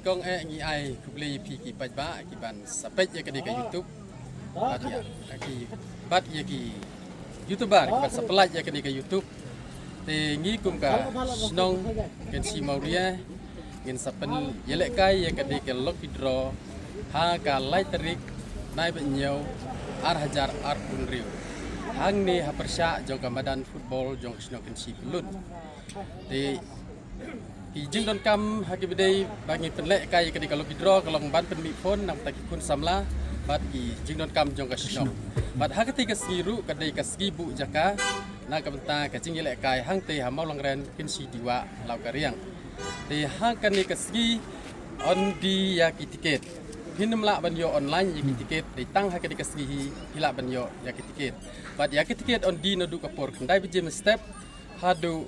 kong ngi ai kubli pi ki pajba ki ban sapet ya ke YouTube bat ya ki YouTuber ki ban saplat ya ke YouTube te ngi kum ka snong ken si mauria ngin sapen yelek kai ya ke lok hidro ha ka lai terik nai benyo ar hajar ar punriu hang ni ha persya jong kamadan football jong snong ken si pelut te Jing don kam haki bidai bagi penlek kai kadi kalau kidro kalau ban penmi phone nak taki kun samla bat ki jing don kam jong kasno bat hakati kasiru kadai kasgibu jaka na kamta ka jing lek kai hang te hamau langren kin si diwa lau kariang te hang kan ni kasgi on di ya ki tiket hinum la ban yo online ya ki tiket te tang hakati kasgi hila ban yo ya ki tiket bat ya ki tiket on di no du kapor kendai bijem step hadu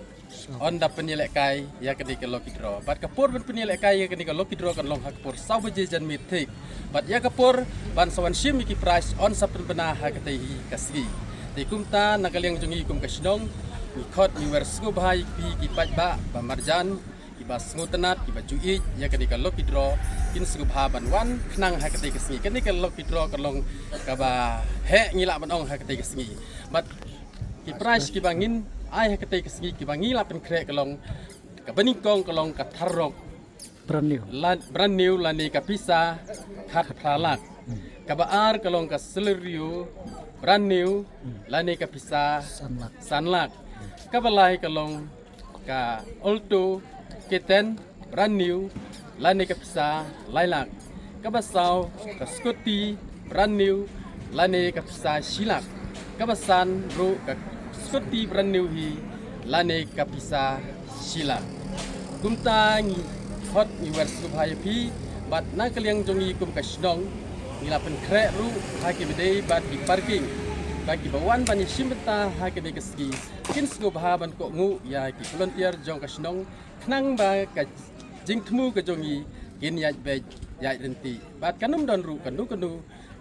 on da penilek kai ya kedi ke lokidro bat kapur ban penilek kai ya kedi ke lokidro kan long hakpur sau beje jan mitik bat ya kapur ban sawan sim iki price on sapun bena ha kete kasgi di kumta nakaliang jungi kum kasnong ni khot ni wer sgu bhai pi ki pajba ba marjan ki bas ngutenat ki bajui ya kedi ke lokidro kin sgu bha ban wan knang ha kete kasgi kedi ke lokidro kan long ka ba he ngila ban ong ha kete kasgi bat ki price ki bangin ai hakati kasgi ki bangi lapen krek kalong ka beningkong kalong ka tharok brand new lani ka pisa khat phalak ka baar kalong ka seleriu brand new lani ka pisa sanlak ka balai kalong ka alto keten brand new lani ka pisa lailak ka basau ka scotty brand new lani ka pisa silak ka basan ru ka Scotty brand new hi lane kapisa sila kumtangi hot ni wer subhai pi bat na kaliang jongi kum kasnong ngilapen krek ru haki bede bat di parking bagi bawan bani simbeta haki de kasgi kin sgo bahaban ko ngu ya ki volunteer jong kasnong knang ba ka jingtmu ka jongi kin yaj be yaj renti bat kanum don ru kanu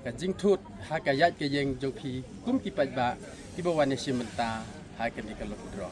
ka jingthut haka yaj ke yeng jong pi kum ki pajba Ibu wani si mentah hakin di kalau kudro.